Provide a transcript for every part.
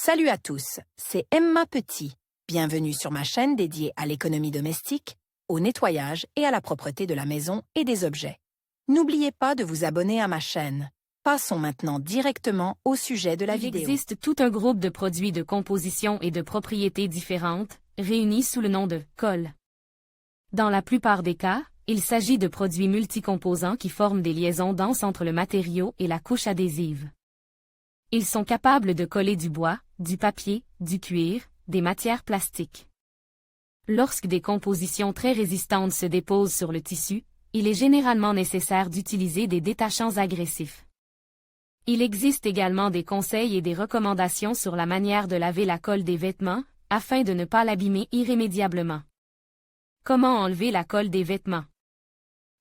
Salut à tous, c'est Emma Petit. Bienvenue sur ma chaîne dédiée à l'économie domestique, au nettoyage et à la propreté de la maison et des objets. N'oubliez pas de vous abonner à ma chaîne. Passons maintenant directement au sujet de la vidéo. Il existe tout un groupe de produits de composition et de propriétés différentes, réunis sous le nom de colle. Dans la plupart des cas, il s'agit de produits multicomposants qui forment des liaisons denses entre le matériau et la couche adhésive. Ils sont capables de coller du bois, du papier, du cuir, des matières plastiques. Lorsque des compositions très résistantes se déposent sur le tissu, il est généralement nécessaire d'utiliser des détachants agressifs. Il existe également des conseils et des recommandations sur la manière de laver la colle des vêtements, afin de ne pas l'abîmer irrémédiablement. Comment enlever la colle des vêtements?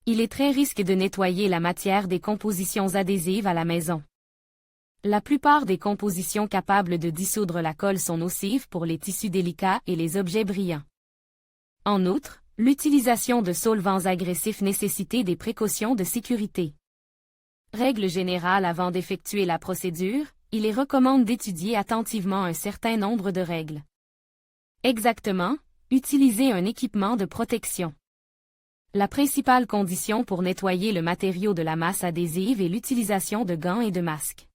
Il est très risqué de nettoyer la matière des compositions adhésives à la maison. La plupart des compositions capables de dissoudre la colle sont nocives pour les tissus délicats et les objets brillants. En outre, l'utilisation de solvants agressifs nécessite des précautions de sécurité. Règle générale avant d'effectuer la procédure, il est recommandé d'étudier attentivement un certain nombre de règles. Exactement, utiliser un équipement de protection. La principale condition pour nettoyer le matériau de la masse adhésive est l'utilisation de gants et de masques.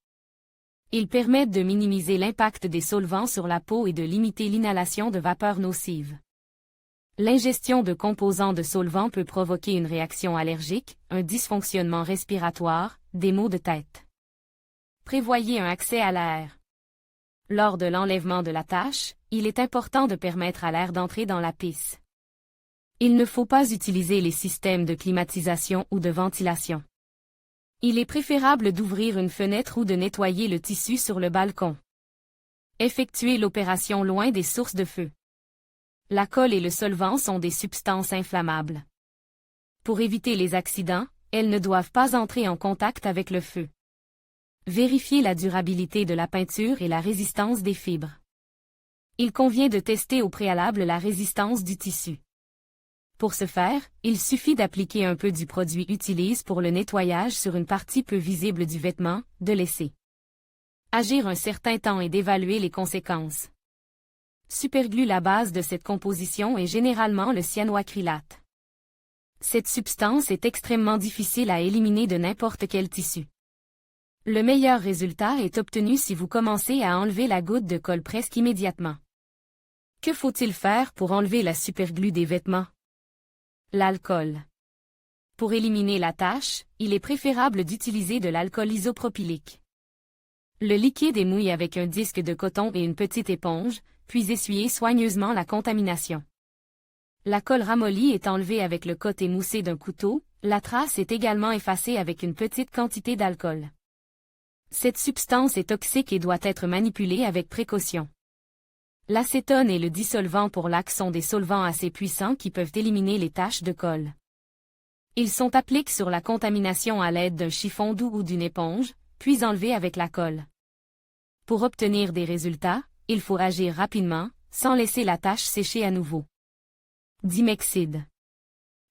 Ils permettent de minimiser l'impact des solvants sur la peau et de limiter l'inhalation de vapeurs nocives. L'ingestion de composants de solvants peut provoquer une réaction allergique, un dysfonctionnement respiratoire, des maux de tête. Prévoyez un accès à l'air. Lors de l'enlèvement de la tâche, il est important de permettre à l'air d'entrer dans la pisse. Il ne faut pas utiliser les systèmes de climatisation ou de ventilation. Il est préférable d'ouvrir une fenêtre ou de nettoyer le tissu sur le balcon. Effectuez l'opération loin des sources de feu. La colle et le solvant sont des substances inflammables. Pour éviter les accidents, elles ne doivent pas entrer en contact avec le feu. Vérifiez la durabilité de la peinture et la résistance des fibres. Il convient de tester au préalable la résistance du tissu. Pour ce faire, il suffit d'appliquer un peu du produit utilisé pour le nettoyage sur une partie peu visible du vêtement, de laisser agir un certain temps et d'évaluer les conséquences. Superglue. La base de cette composition est généralement le cyanoacrylate. Cette substance est extrêmement difficile à éliminer de n'importe quel tissu. Le meilleur résultat est obtenu si vous commencez à enlever la goutte de colle presque immédiatement. Que faut-il faire pour enlever la superglue des vêtements? L'alcool. Pour éliminer la tache, il est préférable d'utiliser de l'alcool isopropylique. Le liquide est mouillé avec un disque de coton et une petite éponge, puis essuyez soigneusement la contamination. La colle ramollie est enlevée avec le côté moussé d'un couteau, la trace est également effacée avec une petite quantité d'alcool. Cette substance est toxique et doit être manipulée avec précaution. L'acétone et le dissolvant pour laque sont des solvants assez puissants qui peuvent éliminer les taches de colle. Ils sont appliqués sur la contamination à l'aide d'un chiffon doux ou d'une éponge, puis enlevés avec la colle. Pour obtenir des résultats, il faut agir rapidement, sans laisser la tache sécher à nouveau. Dimexide.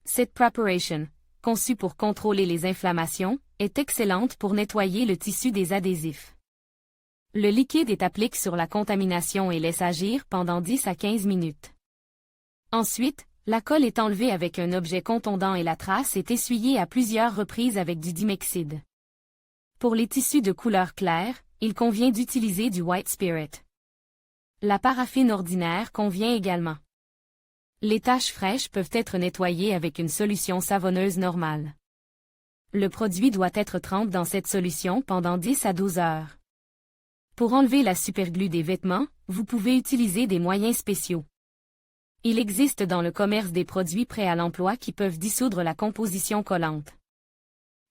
Cette preparation, conçue pour contrôler les inflammations, est excellente pour nettoyer le tissu des adhésifs. Le liquide est appliqué sur la contamination et laisse agir pendant 10 à 15 minutes. Ensuite, la colle est enlevée avec un objet contondant et la trace est essuyée à plusieurs reprises avec du dimexide. Pour les tissus de couleur claire, il convient d'utiliser du white spirit. La paraffine ordinaire convient également. Les taches fraîches peuvent être nettoyées avec une solution savonneuse normale. Le produit doit être trempé dans cette solution pendant 10 à 12 heures. Pour enlever la superglue des vêtements, vous pouvez utiliser des moyens spéciaux. Il existe dans le commerce des produits prêts à l'emploi qui peuvent dissoudre la composition collante.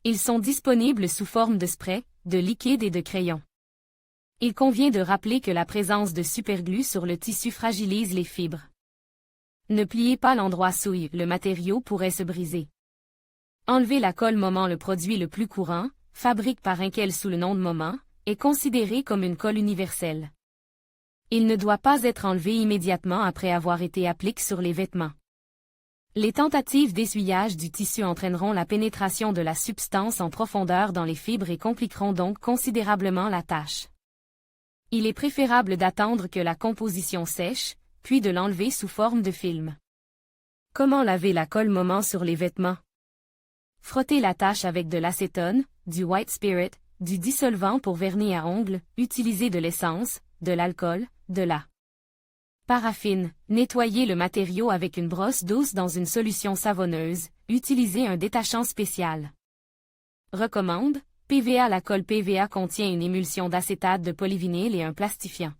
Ils sont disponibles sous forme de spray, de liquide et de crayon. Il convient de rappeler que la présence de superglue sur le tissu fragilise les fibres. Ne pliez pas l'endroit souille, le matériau pourrait se briser. Enlevez la colle moment. Le produit le plus courant, fabriqué par Inkel sous le nom de Moment, est considéré comme une colle universelle. Il ne doit pas être enlevé immédiatement après avoir été appliqué sur les vêtements. Les tentatives d'essuyage du tissu entraîneront la pénétration de la substance en profondeur dans les fibres et compliqueront donc considérablement la tâche. Il est préférable d'attendre que la composition sèche, puis de l'enlever sous forme de film. Comment laver la colle moment sur les vêtements? Frottez la tâche avec de l'acétone, du white spirit, du dissolvant pour vernis à ongles, utilisez de l'essence, de l'alcool, de la paraffine, nettoyez le matériau avec une brosse douce dans une solution savonneuse, utilisez un détachant spécial. Recommande, PVA. La colle PVA contient une émulsion d'acétate de polyvinyle et un plastifiant.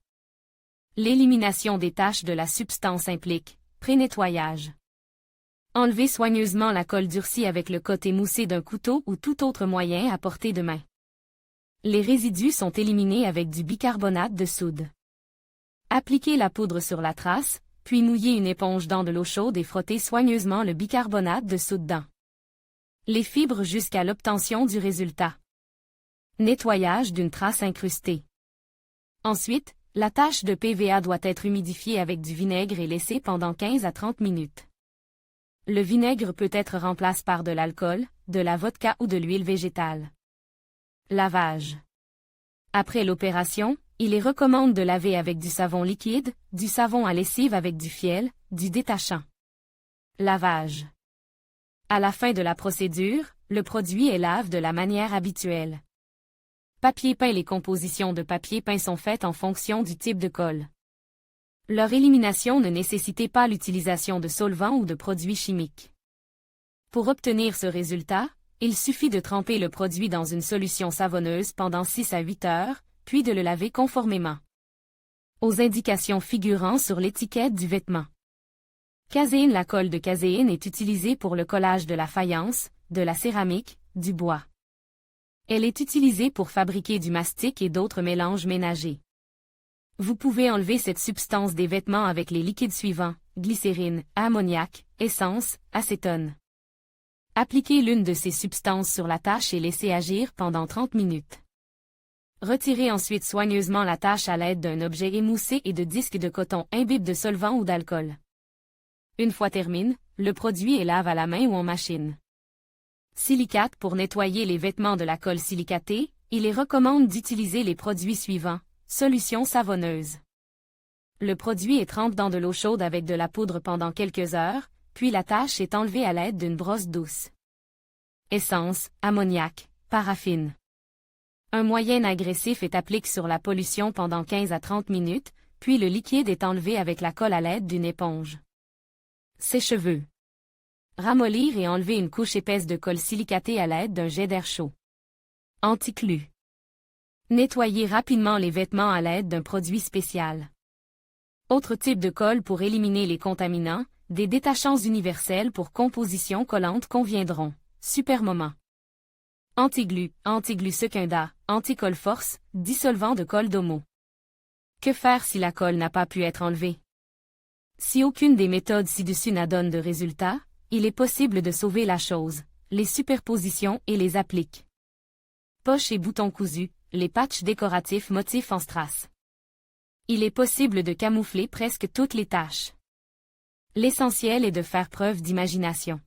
L'élimination des taches de la substance implique pré-nettoyage. Enlevez soigneusement la colle durcie avec le côté moussé d'un couteau ou tout autre moyen à portée de main. Les résidus sont éliminés avec du bicarbonate de soude. Appliquez la poudre sur la trace, puis mouillez une éponge dans de l'eau chaude et frottez soigneusement le bicarbonate de soude dans les fibres jusqu'à l'obtention du résultat. Nettoyage d'une trace incrustée. Ensuite, la tâche de PVA doit être humidifiée avec du vinaigre et laissée pendant 15 à 30 minutes. Le vinaigre peut être remplacé par de l'alcool, de la vodka ou de l'huile végétale. Lavage. Après l'opération, il est recommandé de laver avec du savon liquide, du savon à lessive avec du fiel, du détachant. Lavage. À la fin de la procédure, le produit est lavé de la manière habituelle. Papier peint. Les compositions de papier peint sont faites en fonction du type de colle. Leur élimination ne nécessitait pas l'utilisation de solvants ou de produits chimiques. Pour obtenir ce résultat, il suffit de tremper le produit dans une solution savonneuse pendant 6 à 8 heures, puis de le laver conformément aux indications figurant sur l'étiquette du vêtement. Caséine. La colle de caséine est utilisée pour le collage de la faïence, de la céramique, du bois. Elle est utilisée pour fabriquer du mastic et d'autres mélanges ménagers. Vous pouvez enlever cette substance des vêtements avec les liquides suivants: glycérine, ammoniac, essence, acétone. Appliquez l'une de ces substances sur la tâche et laissez agir pendant 30 minutes. Retirez ensuite soigneusement la tâche à l'aide d'un objet émoussé et de disques de coton imbibes de solvant ou d'alcool. Une fois terminé, le produit est lavé à la main ou en machine. Silicate. Pour nettoyer les vêtements de la colle silicatée, il est recommandé d'utiliser les produits suivants. Solution savonneuse. Le produit est trempé dans de l'eau chaude avec de la poudre pendant quelques heures, puis la tâche est enlevée à l'aide d'une brosse douce. Essence, ammoniac, paraffine. Un moyen agressif est appliqué sur la pollution pendant 15 à 30 minutes, puis le liquide est enlevé avec la colle à l'aide d'une éponge. Sèche-cheveux. Ramollir et enlever une couche épaisse de colle silicatée à l'aide d'un jet d'air chaud. Anti-clus. Nettoyer rapidement les vêtements à l'aide d'un produit spécial. Autre type de colle pour éliminer les contaminants, des détachants universels pour composition collante conviendront. Super moment. Anti-glu Secunda, anti-colle force, dissolvant de colle d'homo. Que faire si la colle n'a pas pu être enlevée? Si aucune des méthodes ci-dessus n'a donné de résultat, il est possible de sauver la chose, les superpositions et les appliques. Poches et boutons cousus, les patchs décoratifs motifs en strass. Il est possible de camoufler presque toutes les taches. L'essentiel est de faire preuve d'imagination.